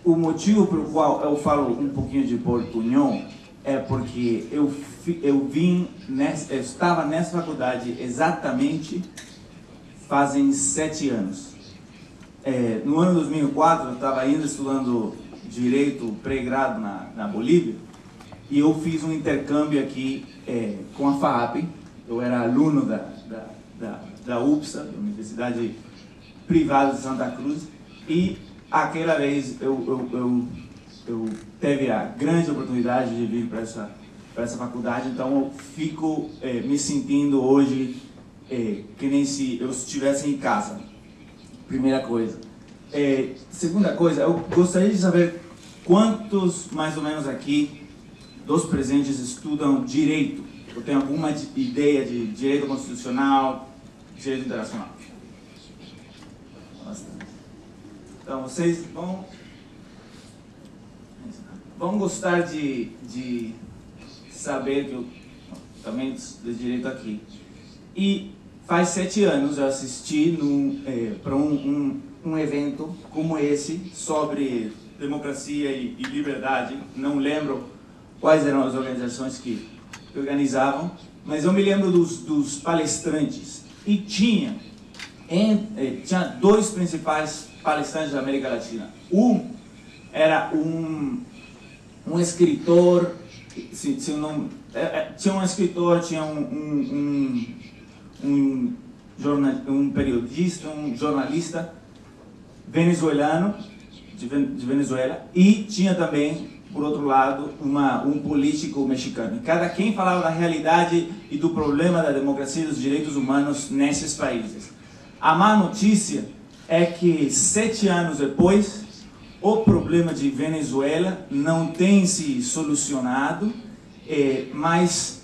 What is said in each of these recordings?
o motivo pelo qual eu falo um pouquinho de Portunhol é porque eu estava nessa faculdade exatamente fazem 7 anos. No ano 2004, eu estava ainda estudando Direito pré-grado na Bolívia, e eu fiz um intercâmbio aqui com a FAAP. Eu era aluno da UPSA, da Universidade Privada de Santa Cruz, e aquela vez eu teve a grande oportunidade de vir para essa faculdade. Então eu fico me sentindo hoje que nem se eu estivesse em casa. Primeira coisa. Segunda coisa, eu gostaria de saber quantos, mais ou menos aqui, dos presentes estudam direito. Eu tenho alguma ideia de direito constitucional, direito internacional? Bastante. Então, vocês vão gostar de saber que eu também estudo direito aqui. E faz 7 anos eu assisti para um evento como esse sobre democracia e liberdade. Não lembro quais eram as organizações que organizavam, mas eu me lembro dos palestrantes. E tinha 2 principais palestrantes da América Latina. Um era um escritor, tinha um escritor, tinha um periodista, um jornalista venezuelano, de Venezuela, e tinha também, por outro lado, um político mexicano. E quem falava da realidade e do problema da democracia e dos direitos humanos nesses países. A má notícia é que 7 anos depois, o problema de Venezuela não tem se solucionado, mas,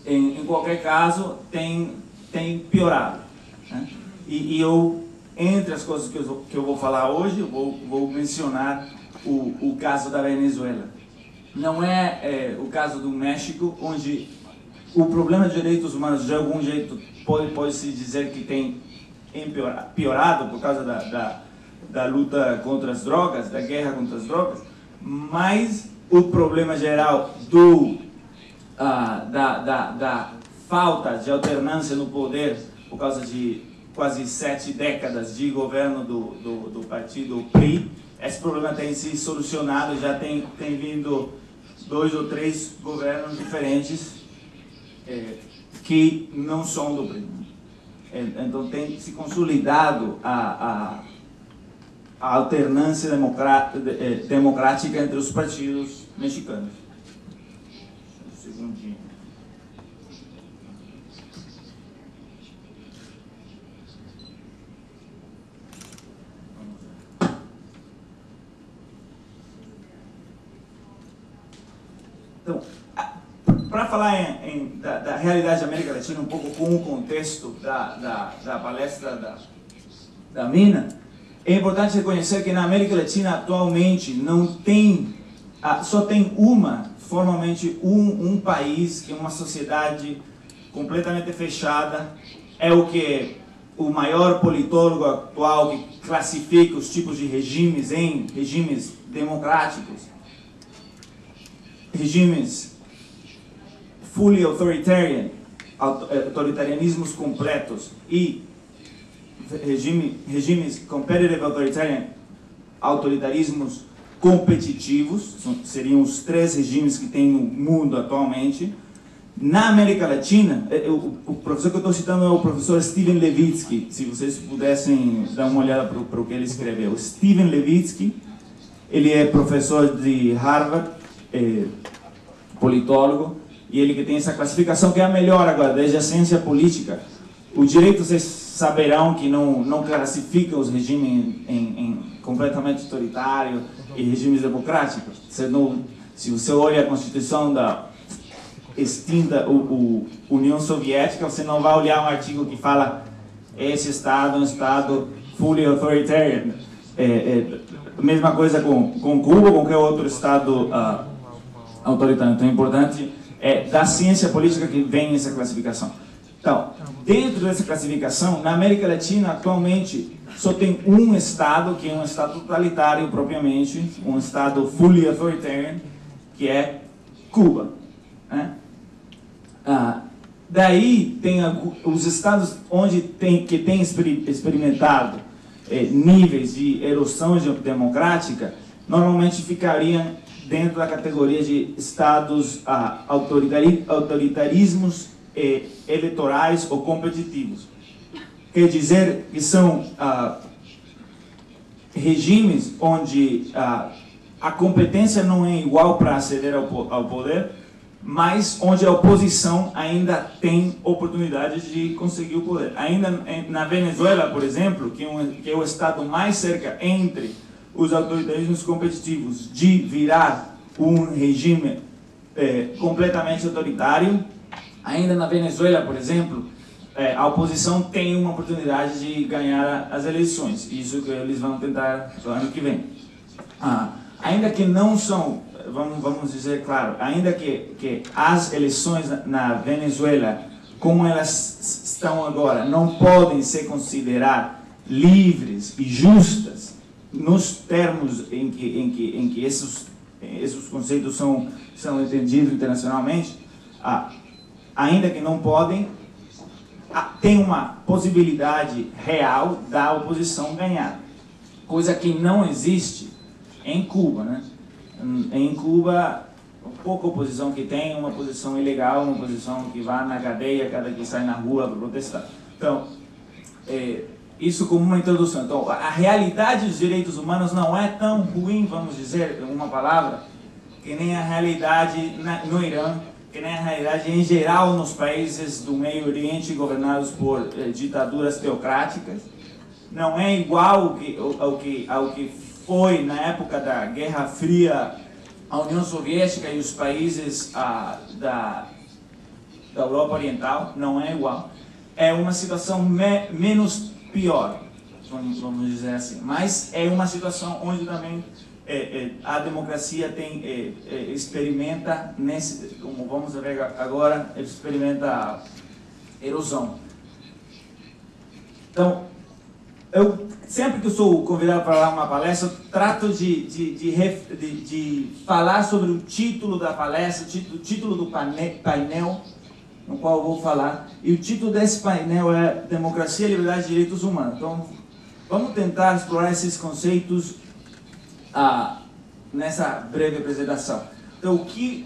em qualquer caso, tem piorado, né? E entre as coisas que eu vou falar hoje, eu vou mencionar o caso da Venezuela. Não é o caso do México, onde o problema de direitos humanos, de algum jeito, pode-se dizer que tem piorado por causa da luta contra as drogas, da guerra contra as drogas, mas o problema geral da falta de alternância no poder por causa de quase 7 décadas de governo do partido PRI, esse problema tem se solucionado. Já tem vindo 2 ou 3 governos diferentes que não são do PRI. Então tem se consolidado a alternância democrática entre os partidos mexicanos. Um segundinho. Então, para falar da realidade da América Latina, um pouco com o contexto da palestra da Mina, é importante reconhecer que na América Latina atualmente não tem, só tem formalmente um país, que é uma sociedade completamente fechada. É o que o maior politólogo atual que classifica os tipos de regimes em regimes democráticos, regimes fully authoritarian, autoritarianismos completos, e regimes competitive authoritarian, autoritarismos competitivos. Seriam os 3 regimes que tem no mundo atualmente. Na América Latina, o professor que eu estou citando é o professor Steven Levitsky. Se vocês pudessem dar uma olhada para o que ele escreveu. Steven Levitsky, ele é professor de Harvard, politólogo, e ele que tem essa classificação que é a melhor agora, desde a ciência política. O direito, vocês saberão que não classifica os regimes em completamente autoritário e regimes democráticos. Se você olha a Constituição da extinta União Soviética, você não vai olhar um artigo que fala esse Estado é um Estado fully authoritarian. A mesma coisa com Cuba, ou qualquer outro Estado autoritário. Então é importante, da ciência política que vem essa classificação. Então, dentro dessa classificação, na América Latina, atualmente, só tem um Estado, que é um Estado totalitário propriamente, um Estado fully authoritarian, que é Cuba, né? Daí tem os estados onde tem experimentado níveis de erosão democrática, normalmente ficariam dentro da categoria de estados autoritarismos eleitorais ou competitivos. Quer dizer que são regimes onde a competência não é igual para aceder ao poder, mas onde a oposição ainda tem oportunidade de conseguir o poder. Ainda na Venezuela, por exemplo, que é o estado mais cerca entre os autoritarismos competitivos de virar um regime completamente autoritário, ainda na Venezuela, por exemplo, a oposição tem uma oportunidade de ganhar as eleições. Isso que eles vão tentar no ano que vem. Ainda que não são, vamos dizer claro, ainda que as eleições na Venezuela, como elas estão agora, não podem ser consideradas livres e justas nos termos em que esses conceitos são entendidos internacionalmente, ainda que não podem, tem uma possibilidade real da oposição ganhar, coisa que não existe em Cuba, né? Em Cuba, pouca oposição que tem, uma posição ilegal, uma posição que vai na cadeia cada que sai na rua para protestar. Então, isso como uma introdução. Então, a realidade dos direitos humanos não é tão ruim, vamos dizer, uma palavra, que nem a realidade no Irã, que nem a realidade em geral nos países do Meio Oriente governados por ditaduras teocráticas. Não é igual ao que foi na época da Guerra Fria a União Soviética e os países da Europa Oriental. Não é igual. É uma situação menos pior, vamos dizer assim. Mas é uma situação onde também a democracia experimenta, como vamos ver agora, experimenta erosão. Então, sempre que eu sou convidado para dar uma palestra, eu trato de falar sobre o título da palestra, o título do painel no qual eu vou falar. E o título desse painel é Democracia, Liberdade e Direitos Humanos. Então, vamos tentar explorar esses conceitos nessa breve apresentação. Então, o que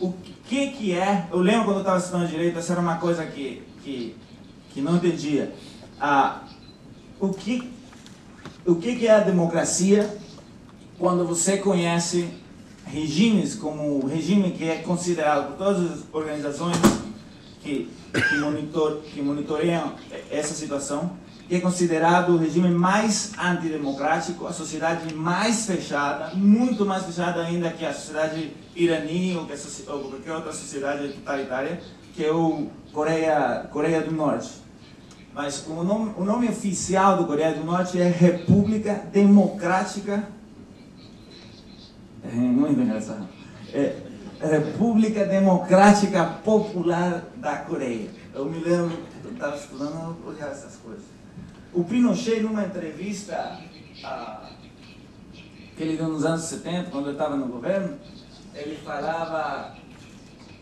é... Eu lembro quando eu estava estudando direito, essa era uma coisa que não entendia. O que é a democracia quando você conhece regimes como o regime que é considerado por todas as organizações que monitoreiam essa situação, que é considerado o regime mais antidemocrático, a sociedade mais fechada, muito mais fechada ainda que a sociedade iraní ou qualquer outra sociedade totalitária, que é o Coreia do Norte. Mas o nome oficial do Coreia do Norte é República Democrática... muito engraçado. República Democrática Popular da Coreia. Eu me lembro, eu estava estudando, eu olhava essas coisas. O Pinochet, numa entrevista que ele deu nos anos 70, quando eu estava no governo, ele falava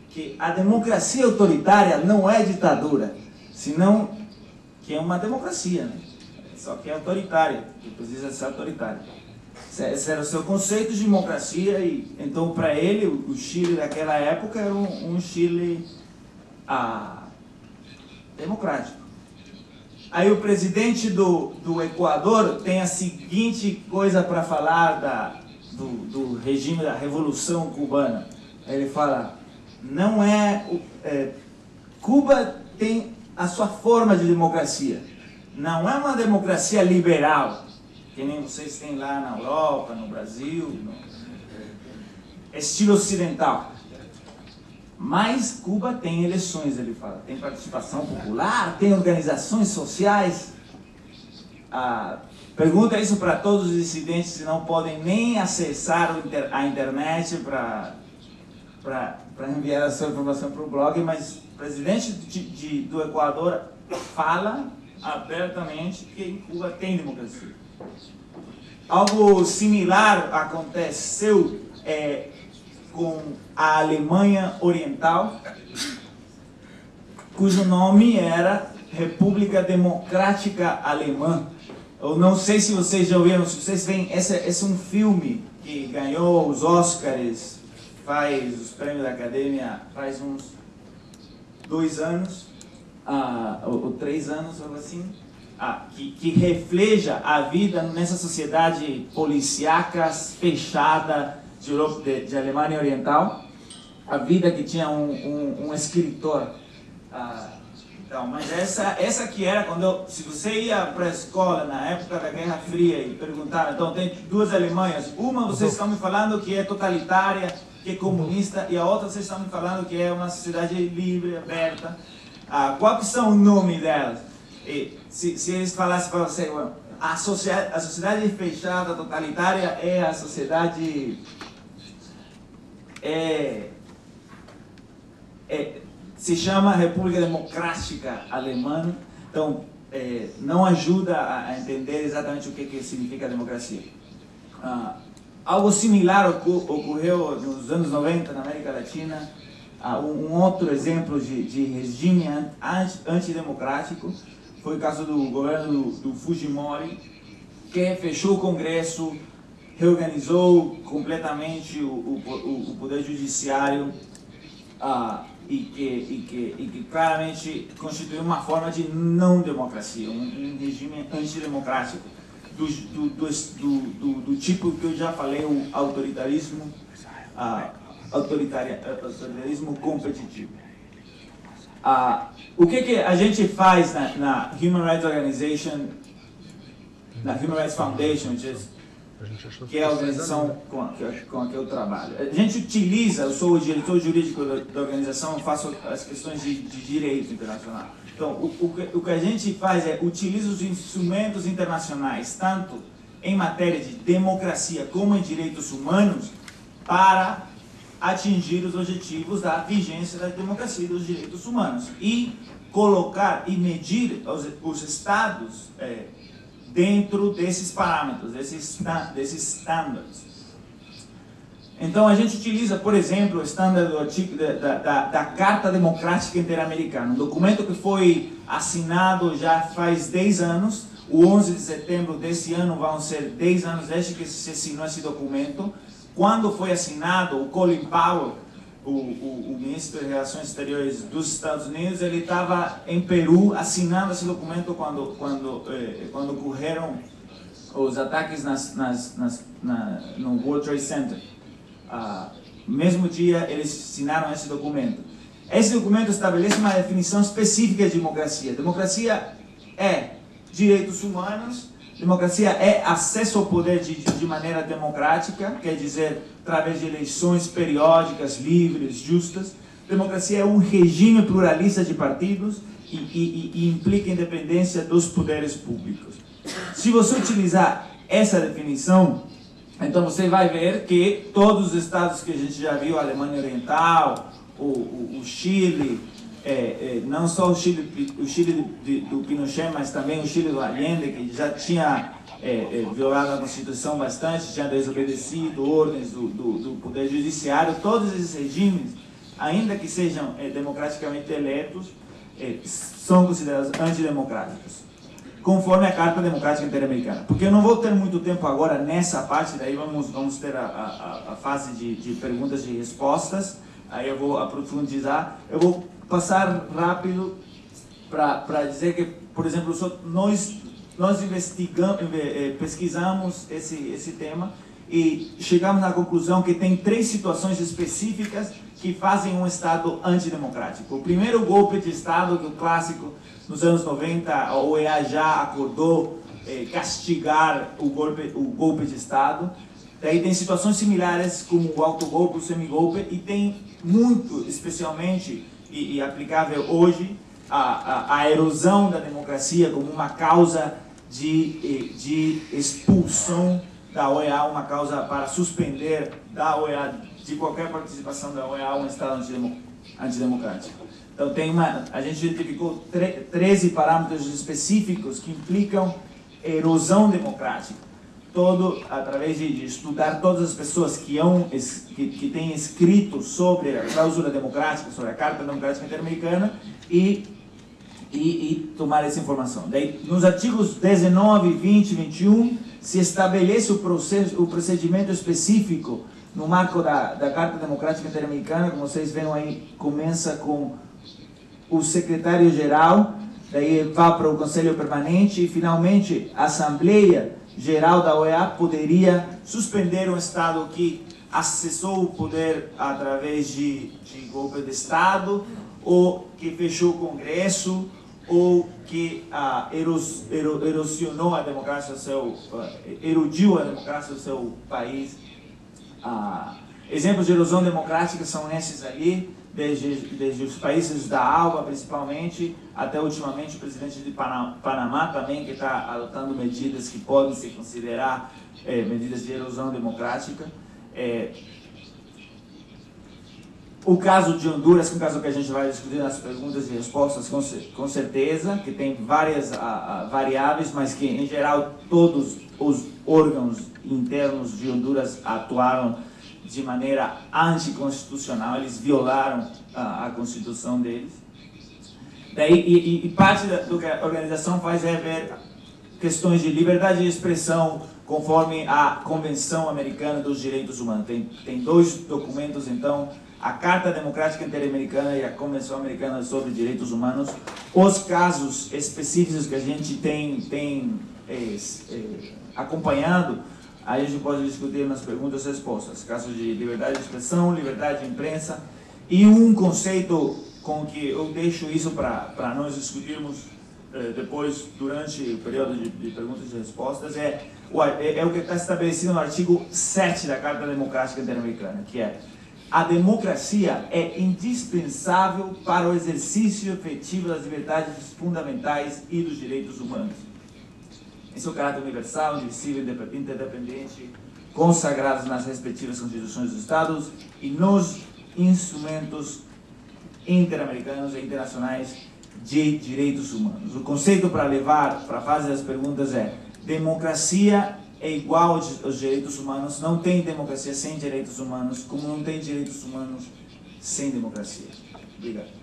que a democracia autoritária não é ditadura, senão que é uma democracia, né? Só que é autoritária, que precisa ser autoritária. Esse era o seu conceito de democracia, e então para ele o Chile daquela época era um Chile democrático. Aí o presidente do Equador tem a seguinte coisa para falar do regime da Revolução Cubana. Ele fala, Cuba tem a sua forma de democracia, não é uma democracia liberal, que nem vocês têm lá na Europa, no Brasil, no estilo ocidental. Mas Cuba tem eleições, ele fala, tem participação popular, tem organizações sociais. Pergunta isso para todos os dissidentes que não podem nem acessar a internet para enviar a sua informação para o blog, mas o presidente do Equador fala abertamente que em Cuba tem democracia. Algo similar aconteceu com a Alemanha Oriental, cujo nome era República Democrática Alemã. Eu não sei se vocês já ouviram, se vocês veem, esse é um filme que ganhou os Oscars, faz os prêmios da Academia, faz uns 2 anos, ou 3 anos, algo assim, que refleja a vida nessa sociedade policíaca fechada de Alemanha Oriental, a vida que tinha um escritor. Então, mas essa que era quando se você ia para a escola na época da Guerra Fria e perguntava, então tem 2 Alemanhas, uma vocês estão me falando que é totalitária, que é comunista, e a outra vocês estão me falando que é uma sociedade livre, aberta. Qual que são o nome delas? E se eles falassem para você, a sociedade fechada, totalitária é a sociedade se chama República Democrática Alemã. Então não ajuda a entender exatamente o que significa democracia. Algo similar ocorreu nos anos 90 na América Latina. Um outro exemplo de regime antidemocrático foi o caso do governo do Fujimori, que fechou o Congresso, reorganizou completamente o poder judiciário e que claramente constituiu uma forma de não democracia, um regime antidemocrático do tipo que eu já falei, o autoritarismo competitivo. O que a gente faz na Human Rights Organization, na Human Rights Foundation, que é a organização com a que eu trabalho? A gente utiliza, eu sou o diretor jurídico da organização, eu faço as questões de direito internacional. Então, o que a gente faz é utiliza os instrumentos internacionais, tanto em matéria de democracia como em direitos humanos, para atingir os objetivos da vigência da democracia e dos direitos humanos e colocar e medir os estados dentro desses parâmetros, desses standards. Então a gente utiliza, por exemplo, o standard da Carta Democrática Interamericana, um documento que foi assinado já faz 10 anos, o 11 de setembro desse ano vão ser 10 anos desde que se assinou esse documento. Quando foi assinado, o Colin Powell, o ministro de Relações Exteriores dos Estados Unidos, ele estava em Peru assinando esse documento quando ocorreram os ataques no World Trade Center. Mesmo dia eles assinaram esse documento. Esse documento estabelece uma definição específica de democracia. Democracia é direitos humanos. Democracia é acesso ao poder de maneira democrática, quer dizer, através de eleições periódicas, livres, justas. Democracia é um regime pluralista de partidos e implica a independência dos poderes públicos. Se você utilizar essa definição, então você vai ver que todos os estados que a gente já viu, a Alemanha Oriental, o Chile, não só o Chile do Pinochet, mas também o Chile do Allende, que já tinha violado a Constituição bastante, tinha desobedecido ordens do Poder Judiciário. Todos esses regimes, ainda que sejam democraticamente eleitos, são considerados antidemocráticos, conforme a Carta Democrática Interamericana. Porque eu não vou ter muito tempo agora nessa parte, daí vamos ter a fase de perguntas e respostas, aí eu vou aprofundizar. Eu vou passar rápido para dizer que, por exemplo, nós pesquisamos esse tema e chegamos à conclusão que tem 3 situações específicas que fazem um Estado antidemocrático. O primeiro, golpe de Estado, que é o clássico, nos anos 90, a OEA já acordou castigar o golpe de Estado. Daí tem situações similares como o autogolpe, o semigolpe, e tem muito, especialmente, e aplicável hoje, a erosão da democracia como uma causa de expulsão da OEA, uma causa para suspender da OEA, de qualquer participação da OEA, um Estado antidemocrático. Então a gente identificou 13 parâmetros específicos que implicam erosão democrática. Todo através de estudar todas as pessoas que têm escrito sobre a cláusula democrática, sobre a Carta Democrática Interamericana e tomar essa informação. Daí, nos artigos 19, 20 e 21, se estabelece o procedimento específico no marco da Carta Democrática Interamericana. Como vocês veem aí, começa com o secretário-geral, daí vai para o Conselho Permanente e, finalmente, a Assembleia Geral da OEA poderia suspender um Estado que acessou o poder através de golpe de Estado, ou que fechou o Congresso, ou que erosionou a democracia erodiu a democracia do seu país. Exemplos de erosão democrática são esses ali, desde os países da ALBA, principalmente, até ultimamente o presidente de Panamá também, que está adotando medidas que podem se considerar medidas de erosão democrática. O caso de Honduras, que é um caso que a gente vai discutir nas perguntas e respostas, com certeza, que tem várias variáveis, mas que, em geral, todos os órgãos internos de Honduras atuaram de maneira anticonstitucional, eles violaram a Constituição deles. Daí, e parte do que a organização faz é ver questões de liberdade de expressão conforme a Convenção Americana dos Direitos Humanos. Tem dois documentos, então, a Carta Democrática Interamericana e a Convenção Americana sobre Direitos Humanos. Os casos específicos que a gente tem acompanhado, aí a gente pode discutir nas perguntas e respostas. Casos de liberdade de expressão, liberdade de imprensa. E um conceito com que eu deixo isso para nós discutirmos depois, durante o período de perguntas e respostas, é o que está estabelecido no artigo 7 da Carta Democrática Interamericana, que é: a democracia é indispensável para o exercício efetivo das liberdades fundamentais e dos direitos humanos. Em seu caráter universal, indivisível e interdependente, consagrados nas respectivas constituições dos Estados e nos instrumentos interamericanos e internacionais de direitos humanos. O conceito para levar para a fase das perguntas é: democracia é igual aos direitos humanos, não tem democracia sem direitos humanos, como não tem direitos humanos sem democracia. Obrigado.